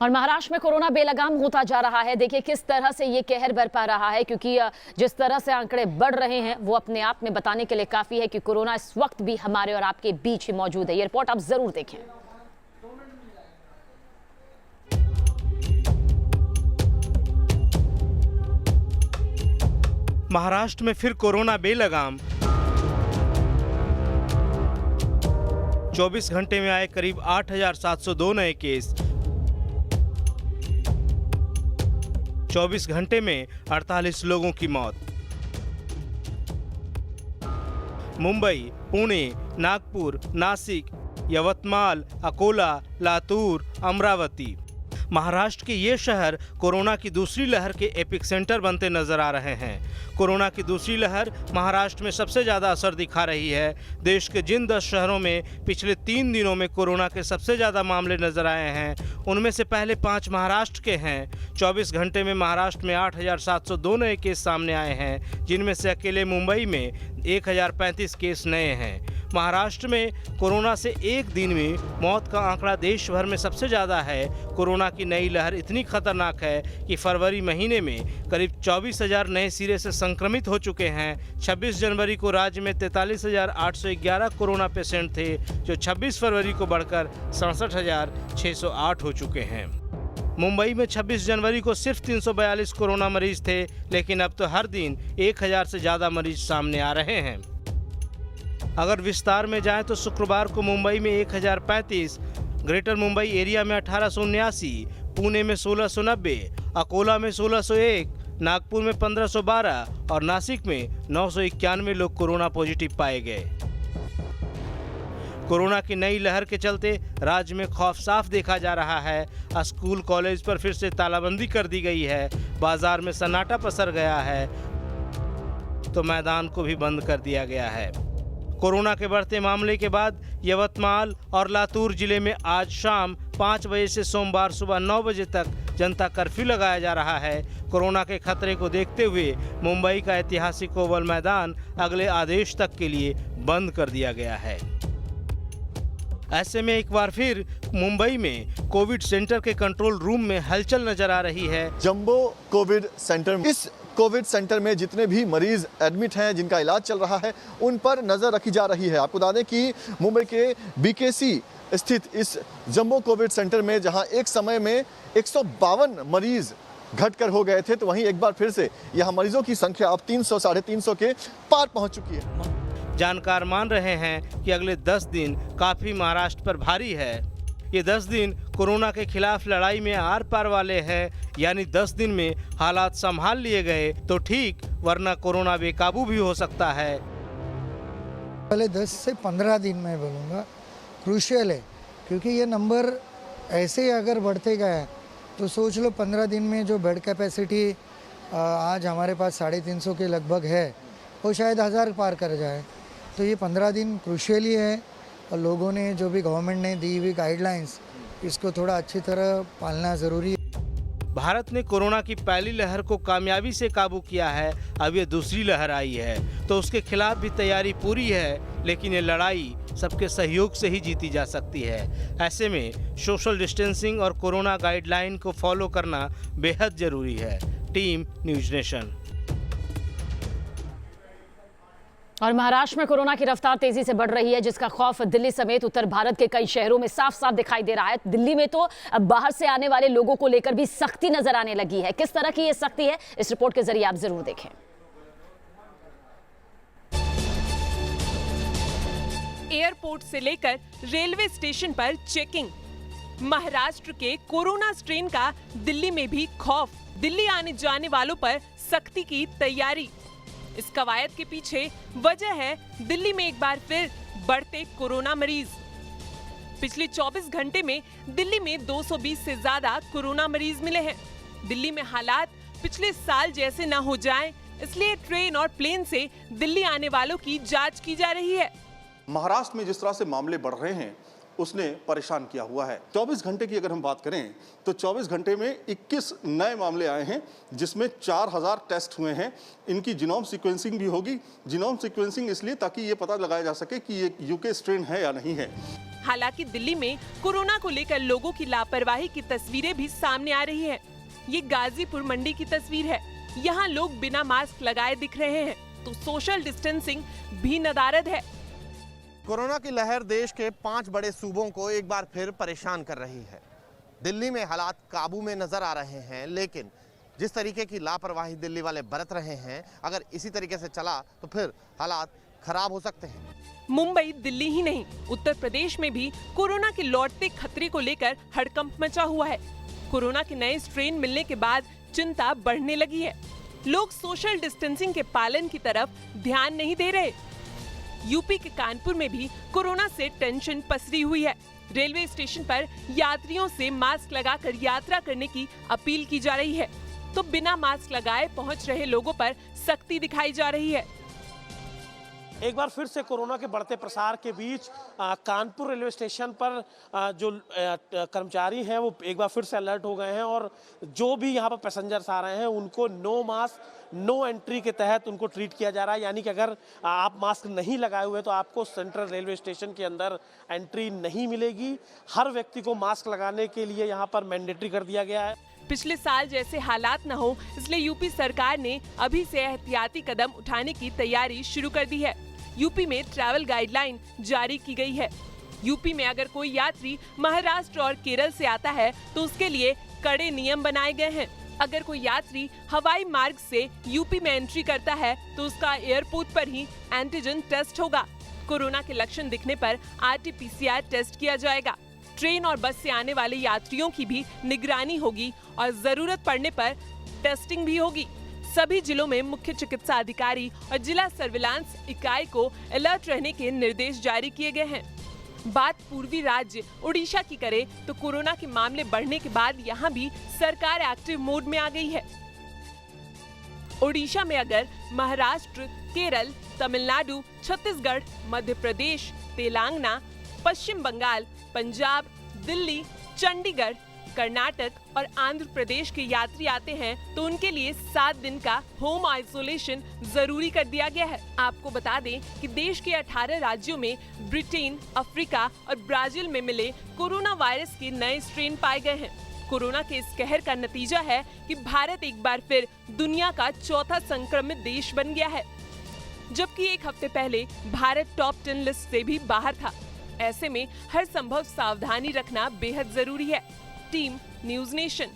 और महाराष्ट्र में कोरोना बेलगाम होता जा रहा है। देखिए किस तरह से ये कहर बरपा रहा है, क्योंकि जिस तरह से आंकड़े बढ़ रहे हैं वो अपने आप में बताने के लिए काफी है कि कोरोना इस वक्त भी हमारे और आपके बीच ही मौजूद है। ये रिपोर्ट आप जरूर देखें। महाराष्ट्र में फिर कोरोना बेलगाम। 24 घंटे में आए करीब 8,702 नए केस। 24 घंटे में 48 लोगों की मौत। मुंबई, पुणे, नागपुर, नासिक, यवतमाल, अकोला, लातूर, अमरावती। महाराष्ट्र के ये शहर कोरोना की दूसरी लहर के एपिक सेंटर बनते नजर आ रहे हैं। कोरोना की दूसरी लहर महाराष्ट्र में सबसे ज़्यादा असर दिखा रही है। देश के जिन 10 शहरों में पिछले 3 दिनों में कोरोना के सबसे ज़्यादा मामले नजर आए हैं, उनमें से पहले 5 महाराष्ट्र के हैं। 24 घंटे में महाराष्ट्र में 8,702 नए केस सामने आए हैं, जिनमें से अकेले मुंबई में 1,035 केस नए हैं। महाराष्ट्र में कोरोना से एक दिन में मौत का आंकड़ा देश भर में सबसे ज़्यादा है। कोरोना की नई लहर इतनी खतरनाक है कि फरवरी महीने में करीब 24,000 नए सिरे से संक्रमित हो चुके हैं। 26 जनवरी को राज्य में 43,811 कोरोना पेशेंट थे, जो 26 फरवरी को बढ़कर 67,608 हो चुके हैं। मुंबई में 26 जनवरी को सिर्फ 342 कोरोना मरीज थे, लेकिन अब तो हर दिन 1,000 से ज़्यादा मरीज सामने आ रहे हैं। अगर विस्तार में जाएं तो शुक्रवार को मुंबई में 1,035, ग्रेटर मुंबई एरिया में 1,879, पुणे में 1,690, अकोला में 1,601, नागपुर में 1,512 और नासिक में 991 लोग कोरोना पॉजिटिव पाए गए। कोरोना की नई लहर के चलते राज्य में खौफ साफ देखा जा रहा है। स्कूल कॉलेज पर फिर से तालाबंदी कर दी गई है। बाजार में सन्नाटा पसर गया है, तो मैदान को भी बंद कर दिया गया है। कोरोना के बढ़ते मामले के बाद यवतमाल और लातूर जिले में आज शाम 5 बजे से सोमवार सुबह 9 बजे तक जनता कर्फ्यू लगाया जा रहा है। कोरोना के खतरे को देखते हुए मुंबई का ऐतिहासिक ओवल मैदान अगले आदेश तक के लिए बंद कर दिया गया है। ऐसे में एक बार फिर मुंबई में कोविड सेंटर के कंट्रोल रूम में हलचल नजर आ रही है। जंबो कोविड सेंटर, इस कोविड सेंटर में जितने भी मरीज एडमिट हैं, जिनका इलाज चल रहा है, उन पर नज़र रखी जा रही है। आपको बता दें कि मुंबई के बीकेसी स्थित इस जंबो कोविड सेंटर में जहां एक समय में 152 मरीज घटकर हो गए थे, तो वहीं एक बार फिर से यहां मरीजों की संख्या अब 300 साढ़े 300 के पार पहुंच चुकी है। जानकार मान रहे हैं कि अगले 10 दिन काफ़ी महाराष्ट्र पर भारी है। ये 10 दिन कोरोना के खिलाफ लड़ाई में आर पार वाले हैं, यानी 10 दिन में हालात संभाल लिए गए तो ठीक, वरना कोरोना बेकाबू भी हो सकता है। पहले 10 से 15 दिन मैं बोलूँगा क्रूशियल है, क्योंकि ये नंबर ऐसे ही अगर बढ़ते गए तो सोच लो 15 दिन में जो बेड कैपेसिटी आज हमारे पास 350 के लगभग है, वो शायद 1000 पार कर जाए। तो ये 15 दिन क्रूशियल ही है, और लोगों ने जो भी गवर्नमेंट ने दी हुई गाइडलाइंस, इसको थोड़ा अच्छी तरह पालना ज़रूरी है। भारत ने कोरोना की पहली लहर को कामयाबी से काबू किया है। अब ये दूसरी लहर आई है तो उसके खिलाफ भी तैयारी पूरी है, लेकिन ये लड़ाई सबके सहयोग से ही जीती जा सकती है। ऐसे में सोशल डिस्टेंसिंग और कोरोना गाइडलाइन को फॉलो करना बेहद जरूरी है। Team news nation. और महाराष्ट्र में कोरोना की रफ्तार तेजी से बढ़ रही है, जिसका खौफ दिल्ली समेत उत्तर भारत के कई शहरों में साफ साफ दिखाई दे रहा है। दिल्ली में तो अब बाहर से आने वाले लोगों को लेकर भी सख्ती नजर आने लगी है। किस तरह की ये सख्ती है, इस रिपोर्ट के जरिए आप जरूर देखें। एयरपोर्ट से लेकर रेलवे स्टेशन पर चेकिंग। महाराष्ट्र के कोरोना स्ट्रेन का दिल्ली में भी खौफ। दिल्ली आने जाने वालों पर सख्ती की तैयारी। इस कवायद के पीछे वजह है दिल्ली में एक बार फिर बढ़ते कोरोना मरीज। पिछले 24 घंटे में दिल्ली में 220 से ज्यादा कोरोना मरीज मिले हैं। दिल्ली में हालात पिछले साल जैसे न हो जाएं, इसलिए ट्रेन और प्लेन से दिल्ली आने वालों की जांच की जा रही है। महाराष्ट्र में जिस तरह से मामले बढ़ रहे हैं, उसने परेशान किया हुआ है। 24 घंटे की अगर हम बात करें तो 24 घंटे में 21 नए मामले आए हैं, जिसमें 4000 टेस्ट हुए हैं। इनकी जीनोम सीक्वेंसिंग भी होगी। जीनोम सीक्वेंसिंग इसलिए ताकि ये पता लगाया जा सके कि ये यूके स्ट्रेन है या नहीं है। हालांकि दिल्ली में कोरोना को लेकर लोगों की लापरवाही की तस्वीरें भी सामने आ रही हैं। ये गाजीपुर मंडी की तस्वीर है। यहाँ लोग बिना मास्क लगाए दिख रहे हैं, तो सोशल डिस्टेंसिंग भी नदारद है। कोरोना की लहर देश के 5 बड़े सूबों को एक बार फिर परेशान कर रही है। दिल्ली में हालात काबू में नजर आ रहे हैं, लेकिन जिस तरीके की लापरवाही दिल्ली वाले बरत रहे हैं, अगर इसी तरीके से चला तो फिर हालात खराब हो सकते हैं। मुंबई, दिल्ली ही नहीं, उत्तर प्रदेश में भी कोरोना के लौटते खतरे को लेकर हड़कंप मचा हुआ है। कोरोना के नए स्ट्रेन मिलने के बाद चिंता बढ़ने लगी है। लोग सोशल डिस्टेंसिंग के पालन की तरफ ध्यान नहीं दे रहे। यूपी के कानपुर में भी कोरोना से टेंशन पसरी हुई है। रेलवे स्टेशन पर यात्रियों से मास्क लगाकर यात्रा करने की अपील की जा रही है, तो बिना मास्क लगाए पहुंच रहे लोगों पर सख्ती दिखाई जा रही है। एक बार फिर से कोरोना के बढ़ते प्रसार के बीच कानपुर रेलवे स्टेशन पर जो कर्मचारी हैं वो एक बार फिर से अलर्ट हो गए हैं, और जो भी यहाँ पर पैसेंजर्स आ रहे हैं उनको नो मास्क नो एंट्री के तहत उनको ट्रीट किया जा रहा है। यानी कि अगर आप मास्क नहीं लगाए हुए तो आपको सेंट्रल रेलवे स्टेशन के अंदर एंट्री नहीं मिलेगी। हर व्यक्ति को मास्क लगाने के लिए यहाँ पर मैंडेटरी कर दिया गया है। पिछले साल जैसे हालात न हो, इसलिए यूपी सरकार ने अभी से एहतियाती कदम उठाने की तैयारी शुरू कर दी है। यूपी में ट्रैवल गाइडलाइन जारी की गई है। यूपी में अगर कोई यात्री महाराष्ट्र और केरल से आता है तो उसके लिए कड़े नियम बनाए गए हैं। अगर कोई यात्री हवाई मार्ग से यूपी में एंट्री करता है तो उसका एयरपोर्ट पर ही एंटीजन टेस्ट होगा। कोरोना के लक्षण दिखने पर RT-PCR टेस्ट किया जाएगा। ट्रेन और बस से आने वाले यात्रियों की भी निगरानी होगी और जरूरत पड़ने पर टेस्टिंग भी होगी। सभी जिलों में मुख्य चिकित्सा अधिकारी और जिला सर्विलांस इकाई को अलर्ट रहने के निर्देश जारी किए गए हैं। बात पूर्वी राज्य ओडिशा की करें तो कोरोना के मामले बढ़ने के बाद यहाँ भी सरकार एक्टिव मोड में आ गई है। ओडिशा में अगर महाराष्ट्र, केरल, तमिलनाडु, छत्तीसगढ़, मध्य प्रदेश, तेलंगाना, पश्चिम बंगाल, पंजाब, दिल्ली, चंडीगढ़, कर्नाटक और आंध्र प्रदेश के यात्री आते हैं तो उनके लिए 7 दिन का होम आइसोलेशन जरूरी कर दिया गया है। आपको बता दें कि देश के 18 राज्यों में ब्रिटेन, अफ्रीका और ब्राजील में मिले कोरोना वायरस के नए स्ट्रेन पाए गए हैं। कोरोना के इस कहर का नतीजा है कि भारत एक बार फिर दुनिया का चौथा संक्रमित देश बन गया है, जबकि एक हफ्ते पहले भारत टॉप 10 लिस्ट से भी बाहर था। ऐसे में हर संभव सावधानी रखना बेहद जरूरी है। Team news nation.